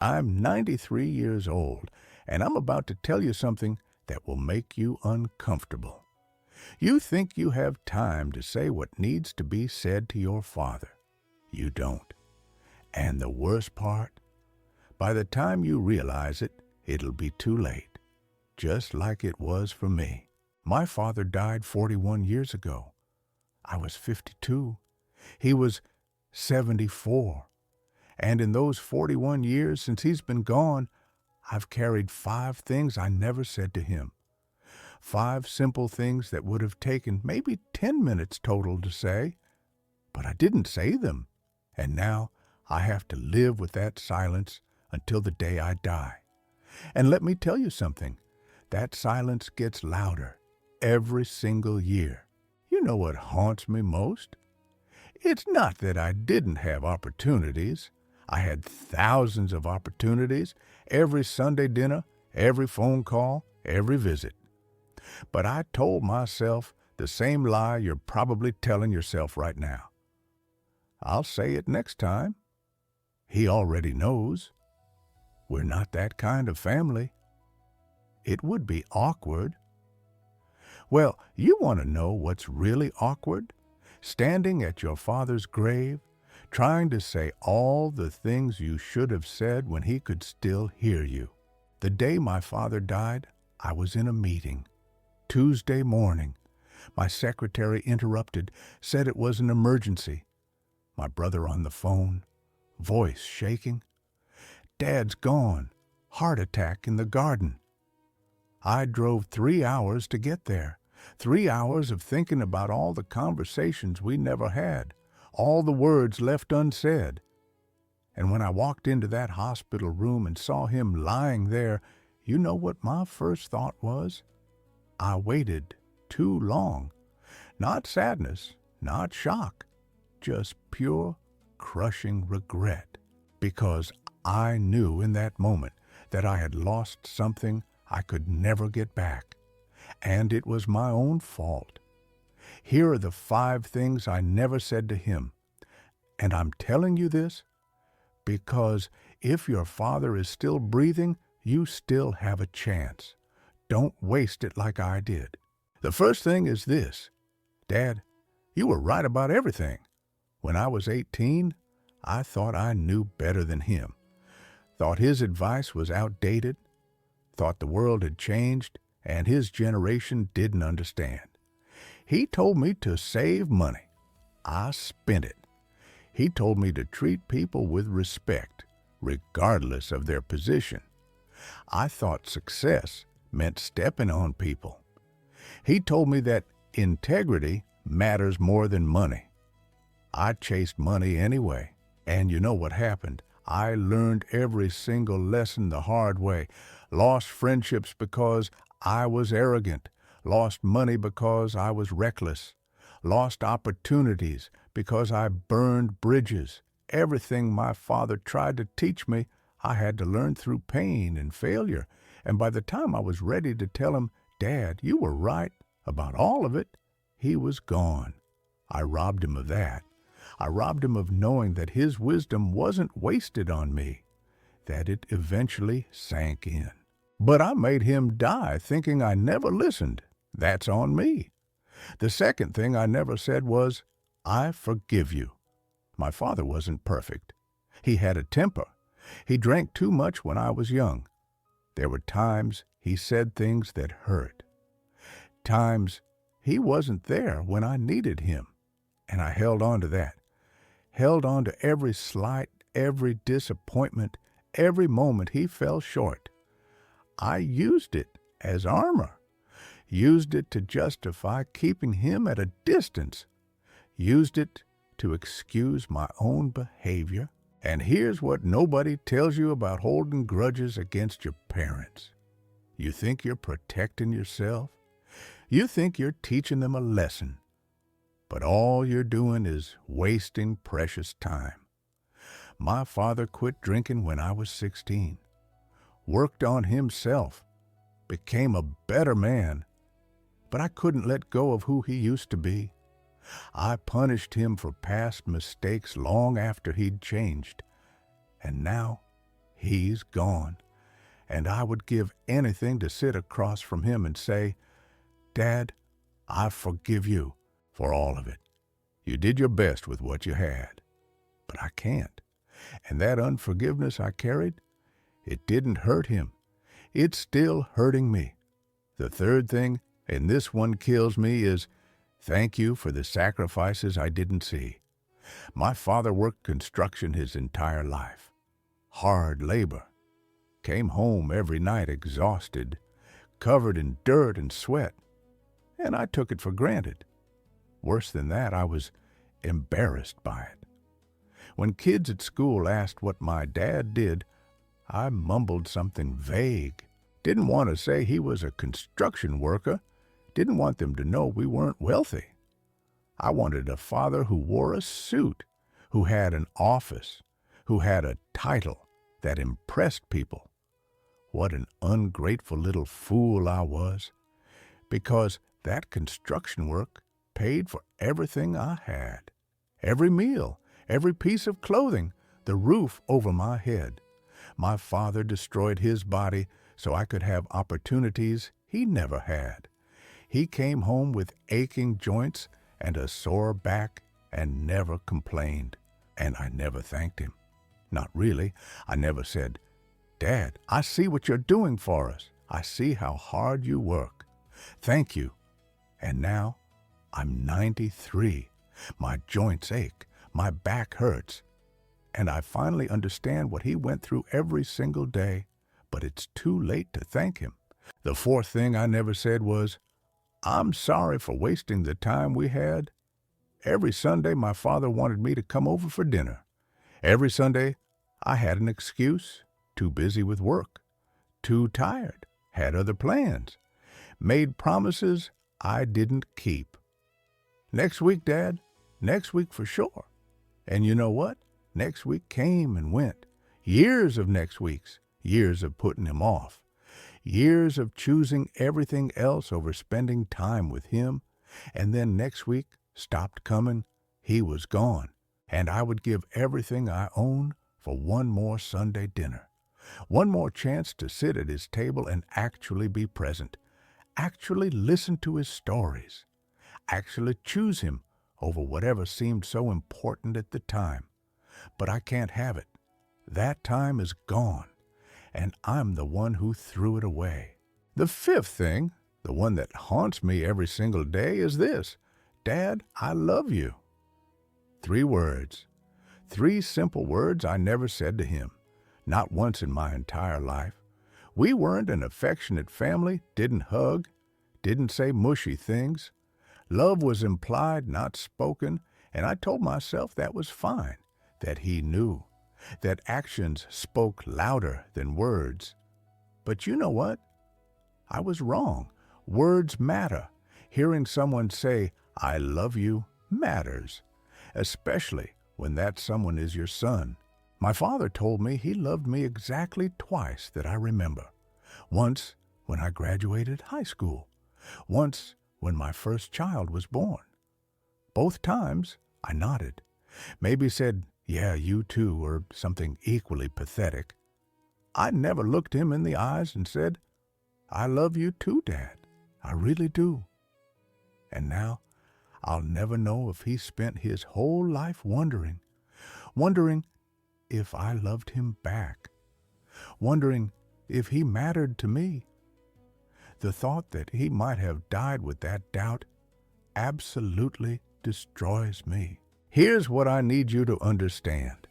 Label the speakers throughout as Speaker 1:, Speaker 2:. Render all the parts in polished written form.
Speaker 1: I'm 93 years old, and I'm about to tell you something that will make you uncomfortable. You think you have time to say what needs to be said to your father. You don't. And the worst part? By the time you realize it, it'll be too late, just like it was for me. My father died 41 years ago. I was 52. He was 74. And in those 41 years since he's been gone, I've carried 5 things I never said to him. 5 simple things that would have taken maybe 10 minutes total to say, but I didn't say them. And now I have to live with that silence until the day I die. And let me tell you something, that silence gets louder every single year. You know what haunts me most? It's not that I didn't have opportunities. I had thousands of opportunities, every Sunday dinner, every phone call, every visit. But I told myself the same lie you're probably telling yourself right now. I'll say it next time. He already knows. We're not that kind of family. It would be awkward. Well, you want to know what's really awkward? Standing at your father's grave, trying to say all the things you should have said when he could still hear you. The day my father died, I was in a meeting. Tuesday morning. My secretary interrupted, said it was an emergency. My brother on the phone, voice shaking. Dad's gone. Heart attack in the garden. I drove 3 hours to get there. 3 hours of thinking about all the conversations we never had, all the words left unsaid. And when I walked into that hospital room and saw him lying there, you know what my first thought was? I waited too long. Not sadness, not shock, just pure, crushing regret. Because I knew in that moment that I had lost something I could never get back. And it was my own fault. Here are the 5 things I never said to him. And I'm telling you this because if your father is still breathing, you still have a chance. Don't waste it like I did. The first thing is this. Dad, you were right about everything. When I was 18, I thought I knew better than him. Thought his advice was outdated. Thought the world had changed and his generation didn't understand. He told me to save money. I spent it. He told me to treat people with respect, regardless of their position. I thought success meant stepping on people. He told me that integrity matters more than money. I chased money anyway, and you know what happened. I learned every single lesson the hard way. Lost friendships because I was arrogant. Lost money because I was reckless. Lost opportunities because I burned bridges. Everything my father tried to teach me, I had to learn through pain and failure. And by the time I was ready to tell him, Dad, you were right about all of it, he was gone. I robbed him of that. I robbed him of knowing that his wisdom wasn't wasted on me, that it eventually sank in. But I made him die thinking I never listened. That's on me. The second thing I never said was, I forgive you. My father wasn't perfect. He had a temper. He drank too much when I was young. There were times he said things that hurt. Times he wasn't there when I needed him. And I held on to that. Held on to every slight, every disappointment, every moment he fell short. I used it as armor. Used it to justify keeping him at a distance. Used it to excuse my own behavior. And here's what nobody tells you about holding grudges against your parents. You think you're protecting yourself? You think you're teaching them a lesson. But all you're doing is wasting precious time. My father quit drinking when I was 16. Worked on himself. Became a better man. But I couldn't let go of who he used to be. I punished him for past mistakes long after he'd changed. And now he's gone. And I would give anything to sit across from him and say, Dad, I forgive you for all of it. You did your best with what you had. But I can't. And that unforgiveness I carried, it didn't hurt him. It's still hurting me. The third thing, and this one kills me, is thank you for the sacrifices I didn't see. My father worked construction his entire life. Hard labor. Came home every night exhausted, covered in dirt and sweat, and I took it for granted. Worse than that, I was embarrassed by it. When kids at school asked what my dad did, I mumbled something vague. Didn't want to say he was a construction worker. Didn't want them to know we weren't wealthy. I wanted a father who wore a suit, who had an office, who had a title that impressed people. What an ungrateful little fool I was, because that construction work paid for everything I had. Every meal, every piece of clothing, the roof over my head. My father destroyed his body so I could have opportunities he never had. He came home with aching joints and a sore back and never complained. And I never thanked him. Not really. I never said, Dad, I see what you're doing for us. I see how hard you work. Thank you. And now I'm 93. My joints ache. My back hurts. And I finally understand what he went through every single day, but it's too late to thank him. The fourth thing I never said was, I'm sorry for wasting the time we had. Every Sunday, my father wanted me to come over for dinner. Every Sunday, I had an excuse. Too busy with work. Too tired. Had other plans. Made promises I didn't keep. Next week, Dad. Next week for sure. And you know what? Next week came and went. Years of next weeks. Years of putting him off. Years of choosing everything else over spending time with him. And then next week stopped coming. He was gone. And I would give everything I own for one more Sunday dinner. One more chance to sit at his table and actually be present. Actually listen to his stories. Actually choose him over whatever seemed so important at the time. But I can't have it. That time is gone, and I'm the one who threw it away. The fifth thing, the one that haunts me every single day, is this. Dad, I love you. 3 words. 3 simple words I never said to him. Not once in my entire life. We weren't an affectionate family, didn't hug, didn't say mushy things. Love was implied, not spoken, and I told myself that was fine, that he knew, that actions spoke louder than words. But you know what? I was wrong. Words matter. Hearing someone say, I love you, matters, especially when that someone is your son. My father told me he loved me exactly twice that I remember. Once when I graduated high school. Once when my first child was born. Both times I nodded. Maybe said, yeah, you too, or something equally pathetic. I never looked him in the eyes and said, I love you too, Dad. I really do. And now I'll never know if he spent his whole life wondering if I loved him back, wondering if he mattered to me. The thought that he might have died with that doubt absolutely destroys me. Here's what I need you to understand.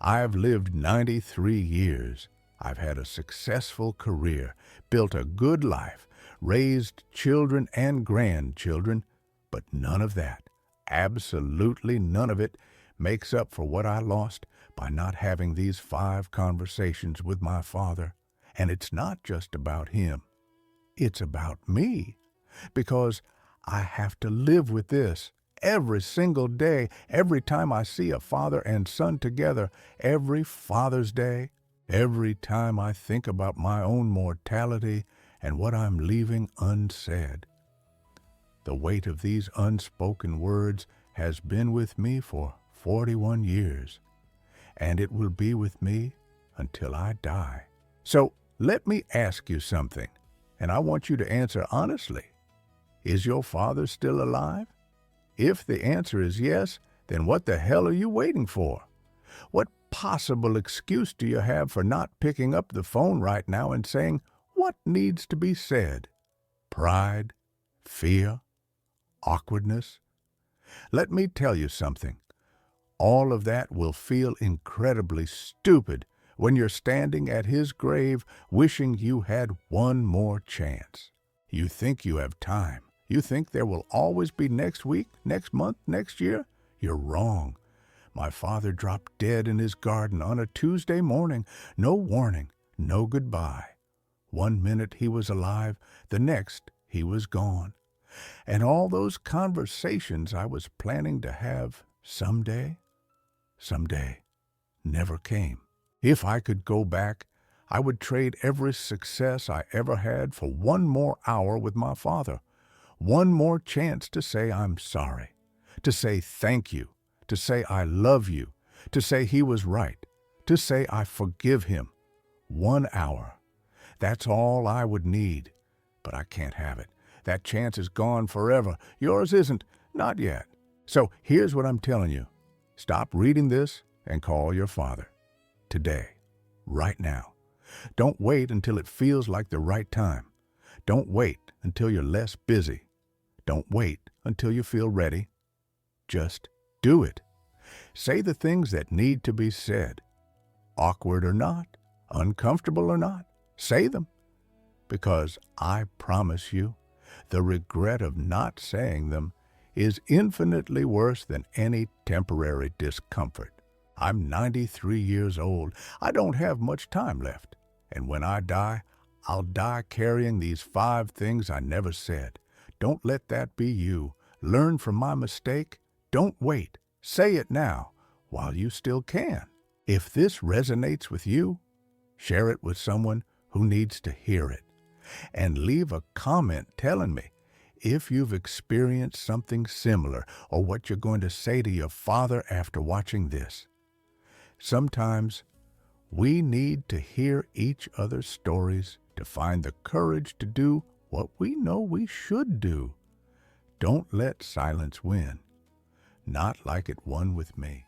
Speaker 1: I've lived 93 years. I've had a successful career, built a good life, raised children and grandchildren, but none of that, absolutely none of it, makes up for what I lost by not having these 5 conversations with my father. And it's not just about him. It's about me. Because I have to live with this every single day, every time I see a father and son together, every Father's Day, every time I think about my own mortality and what I'm leaving unsaid. The weight of these unspoken words has been with me for 41 years, and it will be with me until I die. So let me ask you something, and I want you to answer honestly. Is your father still alive? If the answer is yes, then what the hell are you waiting for? What possible excuse do you have for not picking up the phone right now and saying what needs to be said? Pride? Fear? Awkwardness? Let me tell you something. All of that will feel incredibly stupid when you're standing at his grave wishing you had one more chance. You think you have time. You think there will always be next week, next month, next year? You're wrong. My father dropped dead in his garden on a Tuesday morning. No warning, no goodbye. 1 minute he was alive, the next he was gone. And all those conversations I was planning to have someday never came. If I could go back, I would trade every success I ever had for one more hour with my father, one more chance to say I'm sorry, to say thank you, to say I love you, to say he was right, to say I forgive him. 1 hour. That's all I would need. But I can't have it. That chance is gone forever. Yours isn't. Not yet. So here's what I'm telling you. Stop reading this and call your father. Today. Right now. Don't wait until it feels like the right time. Don't wait until you're less busy. Don't wait until you feel ready. Just do it. Say the things that need to be said. Awkward or not, uncomfortable or not, say them. Because I promise you, the regret of not saying them is infinitely worse than any temporary discomfort. I'm 93 years old. I don't have much time left. And when I die, I'll die carrying these 5 things I never said. Don't let that be you. Learn from my mistake. Don't wait. Say it now, while you still can. If this resonates with you, share it with someone who needs to hear it. And leave a comment telling me if you've experienced something similar or what you're going to say to your father after watching this. Sometimes we need to hear each other's stories to find the courage to do what we know we should do. Don't let silence win. Not like it won with me.